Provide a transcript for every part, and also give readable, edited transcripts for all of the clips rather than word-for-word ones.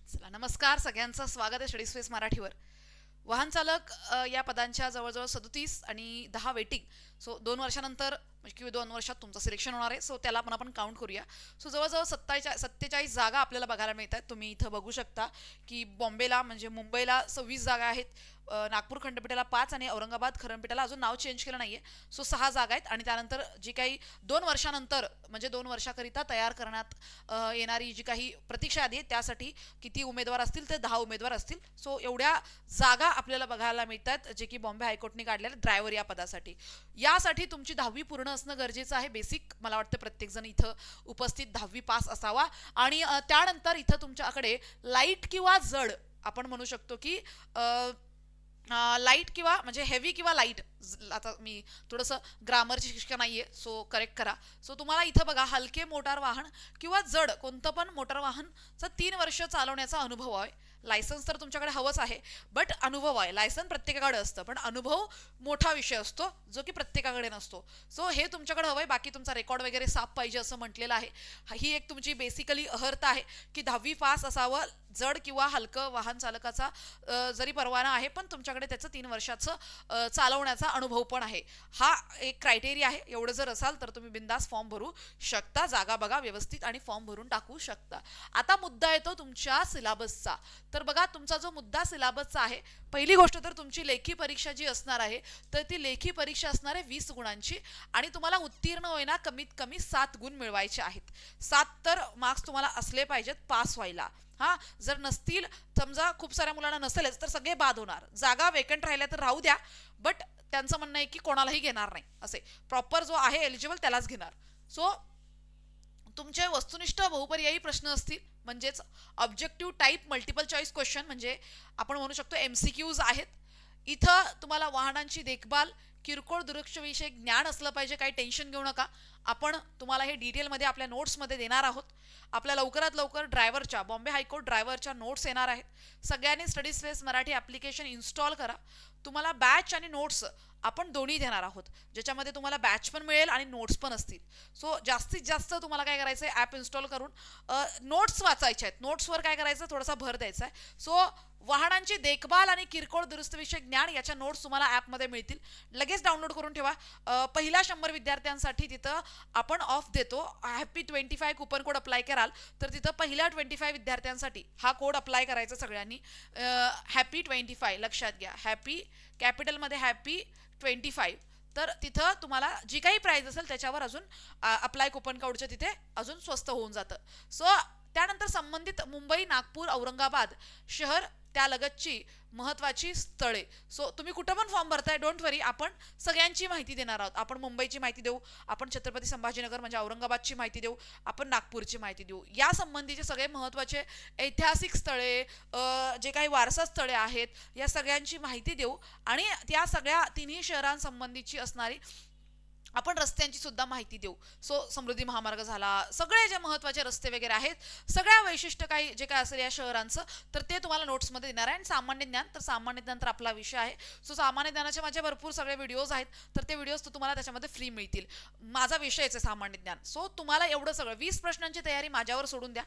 चला नमस्कार सगळ्यांचं स्वागत आहे स्टडी स्पेस मराठीवर. वाहन चालक या पदांच्या जवळजवळ 37 आणि 10 वेटिंग. सो 2 वर्षानंतर म्हणजे किंवा 2 वर्षात तुमचं सिलेक्शन होणार आहे. सो त्याला आपण काउंट करूया. सो जवळजवळ 47 जागा आपल्याला बघायला मिळत आहेत. तुम्ही इथं बघू शकता की बॉम्बेला म्हणजे मुंबईला 26 जागा आहेत, नागपूर खंडपीठाला 5 आणि औरंगाबाद खंडपीठाला अजून नाव चेंज केलं नाहीये. सो 6 जागा आहेत आणि त्यानंतर जी काही 2 वर्षानंतर म्हणजे 2 वर्षाकरिता तयार करण्यात येणारी जी काही प्रतीक्षा यादी आहे त्यासाठी किती उमेदवार असतील ते 10 उमेदवार असतील. सो एवढ्या जागा आपल्याला बघायला मिळतात जे की बॉम्बे हायकोर्टने काढलेले ड्रायव्हर या पदासाठी. यासाठी तुमची 10वी पूर्ण असणं गरजेचं आहे. बेसिक मला वाटतं प्रत्येक जण इथं उपस्थित 10वी पास असावा आणि त्यानंतर इथं तुमच्याकडे लाईट किंवा जड आपण म्हणू शकतो की लाईट किंवा म्हणजे हेवी किंवा लाईट. आता मी थोडंसं ग्रामरची शिक्षक नाहीये सो करेक्ट करा. सो तुम्हाला इथं बघा हलके मोटार वाहन किंवा जड कोणतं पण मोटार वाहनचा 3 वर्ष चालवण्याचा अनुभव आहे. लायसन्स तर तुमच्याकडे हवंच आहे, बट अनुभव आहे. लायसन्स प्रत्येकाकडे असतं पण अनुभव मोठा विषय असतो जो की प्रत्येकाकडे नसतो. सो हे तुमच्याकडे हवंय. बाकी तुमचा रेकॉर्ड वगैरे साफ पाहिजे असं म्हटलेलं आहे. ही एक तुमची बेसिकली अहर्ता आहे की 10वी पास असावं. जड किंवा हलकं वाहन चालकाचा जरी परवाना आहे पण तुमच्याकडे त्याचं 3 वर्षाचं चालवण्याचा अनुभव पण आहे. हा एक क्रायटेरिया आहे. एवढं जर असाल तर तुम्ही बिंदास फॉर्म भरू शकता. जागा बघा व्यवस्थित आणि फॉर्म भरून टाकू शकता. आता मुद्दा येतो तुमच्या सिलेबसचा. तर बघा तुमचा जो मुद्दा सिलेबसचा आहे, पहिली गोष्ट तर तुमची लेखी परीक्षा जी असणार आहे तर ती लेखी परीक्षा असणार आहे 20 गुणांची आणि तुम्हाला उत्तीर्ण होईना कमीत कमी 7 गुण मिळवायचे आहेत. 7 तर मार्क्स तुम्हाला असले पाहिजेत पास व्हायला. हा जर नसतील, समजा खूप साऱ्या मुलांना नसेलच तर सगळे बाद होणार. जागा वेकंट राहिल्या तर राहू द्या, बट त्यांचं म्हणणं आहे की कोणालाही घेणार नाही, असे प्रॉपर जो आहे एलिजिबल त्यालाच घेणार. सो तुमचे वस्तुनिष्ठ बहुपर्यायी प्रश्न असतील म्हणजेच objective type multiple choice question म्हणजे आपण म्हणू शकतो MCQs आहेत. इथं तुम्हाला वाहनांची देखभाल किरकोळ दुरुक्षविषयक ज्ञान असलं पाहिजे. काही टेन्शन घेऊ नका, आपण तुम्हाला हे डिटेलमध्ये आपल्या नोट्समध्ये देणार आहोत. आपल्या लवकरात लवकर ड्रायव्हरच्या बॉम्बे हायकोर्ट ड्रायव्हरच्या नोट्स येणार आहेत. सगळ्यांनी study space Marathi application install करा. तुम्हाला बॅच आणि नोट्स आपण दोन्ही देणार आहोत, ज्याच्यामध्ये तुम्हाला बॅच पण मिळेल आणि नोट्स पण असतील. सो जास्तीत जास्त तुम्हाला काय करायचं आहे, ॲप इन्स्टॉल करून नोट्स वाचायचे आहेत. नोट्सवर काय करायचं, थोडासा भर द्यायचा आहे. सो वाहनांची देखभाल आणि किरकोळ दुरुस्तीविषयक ज्ञान याच्या नोट्स तुम्हाला ॲपमध्ये मिळतील. लगेच डाउनलोड करून ठेवा. पहिल्या 100 विद्यार्थ्यांसाठी तिथं आपण ऑफ देतो. हॅपी 25 कुपन कोड अप्लाय कराल तर तिथं पहिल्या 25 विद्यार्थ्यांसाठी हा कोड अप्लाय करायचा सगळ्यांनी. हॅपी 25 लक्षात घ्या. हॅपी कॅपिटलमध्ये हॅपी 25. तर तिथं तुम्हाला जी काही प्राइस असेल त्याच्यावर अजून अप्लाय कुपन कोडच्या तिथे अजून स्वस्त होऊन जातं. सो त्यानंतर संबंधित मुंबई नागपूर औरंगाबाद शहर त्यालगतची महत्त्वाची स्थळे. सो तुम्ही कुठं पण फॉर्म भरताय डोंट वरी, आपण सगळ्यांची माहिती देणार आहोत. आपण मुंबईची माहिती देऊ, आपण छत्रपती संभाजीनगर म्हणजे औरंगाबादची माहिती देऊ, आपण नागपूरची माहिती देऊ. या संबंधीचे सगळे महत्त्वाचे ऐतिहासिक स्थळे, जे काही वारसा स्थळे आहेत या सगळ्यांची माहिती देऊ आणि त्या सगळ्या तिन्ही शहरांसंबंधीची असणारी आपण रस्त्यांची सुद्धा माहिती देऊ. सो समृद्धी महामार्ग झाला, सगळे जे महत्त्वाचे रस्ते वगैरे आहेत, सगळ्या वैशिष्ट्य काही जे काय असेल या शहरांचं तर ते तुम्हाला नोट्समध्ये देणार आहे. आणि सामान्य ज्ञान तर सामान्य ज्ञान तर आपला विषय आहे. सो सामान्य ज्ञानाचे माझे भरपूर सगळे व्हिडिओज आहेत तर ते व्हिडिओज तुम्हाला त्याच्यामध्ये फ्री मिळतील. माझा विषयच आहे सामान्य ज्ञान. सो तुम्हाला एवढं सगळं 20 प्रश्नांची तयारी माझ्यावर सोडून द्या.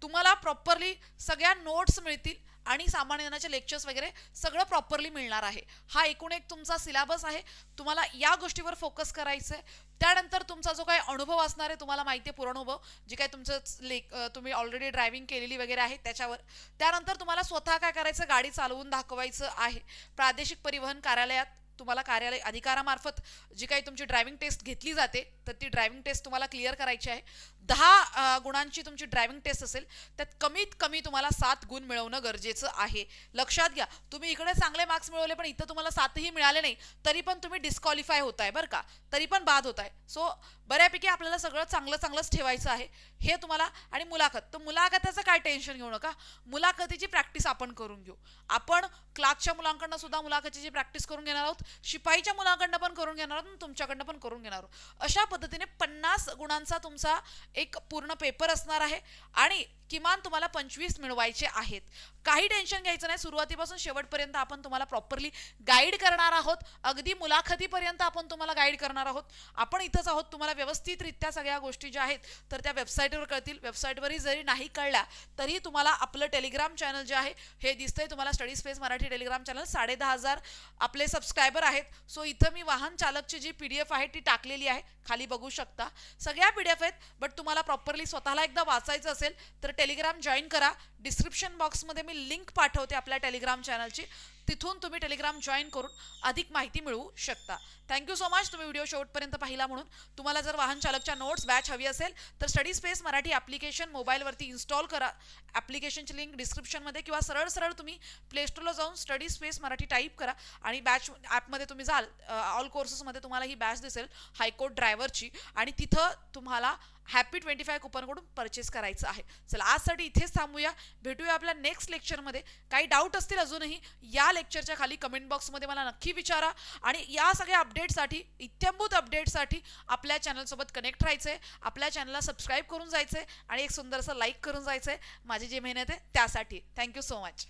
तुम्हाला प्रॉपरली सगळ्या नोट्स मिळतील आणि सामान्य ज्ञानाचे लेक्चर्स वगैरे सगळं प्रॉपरली मिळणार आहे. हा एकूण एक तुमचा सिलेबस आहे. तुम्हाला या गोष्टीवर फोकस करायचं आहे. त्यानंतर तुमचा जो काही अनुभव असणार आहे, तुम्हाला माहिती आहे पुरानुभव जे काही तुमचं तुम्ही ऑलरेडी ड्रायव्हिंग केलेली वगैरे आहे त्याच्यावर. त्यानंतर तुम्हाला स्वतः काय करायचं, गाडी चालवून दाखवायचं आहे. प्रादेशिक परिवहन कार्यालयात तुम्हाला कार्यालय अधिकारामार्फत जी काही तुमची ड्रायव्हिंग टेस्ट घेतली जाते तर ती ड्रायव्हिंग टेस्ट तुम्हाला क्लिअर करायची आहे. 10 गुणांची तुमची ड्रायव्हिंग टेस्ट असेल, त्यात कमीत कमी तुम्हाला 7 गुण मिळवणं गरजेचं आहे. लक्षात घ्या, तुम्ही इकडे चांगले मार्क्स मिळवले पण इथं तुम्हाला 7ही मिळाले नाही तरी पण तुम्ही डिस्क्वालिफाय होताय बरं का, तरी पण बाद होताय. सो बऱ्यापैकी आपल्याला सगळं चांगलंच ठेवायचं आहे हे तुम्हाला. आणि मुलाखत, तर मुलाखतीचं काय टेन्शन घेऊ नका. मुलाखतीची प्रॅक्टिस आपण करून घेऊ. आपण क्लार्कच्या मुलांकडनं सुद्धा मुलाखतीची प्रॅक्टिस करून घेणार आहोत, शिपाईच्या मुलांकडनं पण करून घेणार आहोत, तुमच्याकडनं पण करून घेणार आहोत. अशा पद्धतीने 50 गुणांचा तुमचा एक पूर्ण पेपर असणार आहे आणि किमान तुम्हाला 25 मिळवायचे आहेत. काही टेन्शन घ्यायचं नाही, सुरुवातीपासून शेवटपर्यंत आपण तुम्हाला प्रॉपरली गाईड करणार आहोत. अगदी मुलाखतीपर्यंत आपण तुम्हाला गाईड करणार आहोत. आपण इथंच आहोत, तुम्हाला व्यवस्थितरित्या सगळ्या गोष्टी ज्या आहेत तर त्या वेबसाईटवर कळतील. वेबसाईटवरही जरी नाही कळल्या तरी तुम्हाला आपलं टेलिग्राम चॅनल जे आहे हे दिसतंय तुम्हाला, study space Marathi Telegram channel. 10,500 आपले सबस्क्रायबर आहेत. सो इथं मी वाहन चालकची जी PDF आहे ती टाकलेली आहे, खाली बघू शकता. सगळ्या PDF आहेत, बट तुम्हाला प्रॉपरली स्वतःला एकदा वाचायचं असेल तर टेलिग्राम जॉईन करा. डिस्क्रिप्शन बॉक्समध्ये मी लिंक पाठवते आपल्या टेलिग्राम चॅनलची, तिथून तुम्ही टेलिग्राम जॉईन करून अधिक माहिती मिळवू शकता. थँक्यू सो मच तुम्ही व्हिडिओ शेवटपर्यंत पाहिला म्हणून. तुम्हाला जर वाहन चालकच्या नोट्स बॅच हवी असेल तर स्टडी स्पेस मराठी ॲप्लिकेशन मोबाईलवरती इन्स्टॉल करा. ॲप्लिकेशनची लिंक डिस्क्रिप्शनमध्ये किंवा सरळ सरळ तुम्ही प्लेस्टोरला जाऊन स्टडी स्पेस मराठी टाईप करा आणि बॅच ॲपमध्ये तुम्ही जाल, ऑल कोर्सेसमध्ये तुम्हाला ही बॅच दिसेल हायकोर्ट ड्रायव्हरची, आणि तिथं तुम्हाला हॅपी 25 कुपनकडून परचेस करायचं आहे. चला आजसाठी इथेच थांबूया, भेटूया आपल्या नेक्स्ट लेक्चरमध्ये. काही डाऊट असतील अजूनही या लेक्चरच्या खाली कमेंट बॉक्समध्ये मला नक्की विचारा, आणि या सगळ्या अपडेटसाठी, इत्थंभूत अपडेटसाठी आपल्या चॅनलसोबत कनेक्ट राहायचं आहे, आपल्या चॅनलला सबस्क्राईब करून जायचं आहे आणि एक सुंदरसं लाईक करून जायचं आहे, माझी जी मेहनत आहे त्यासाठी. Thank you so much.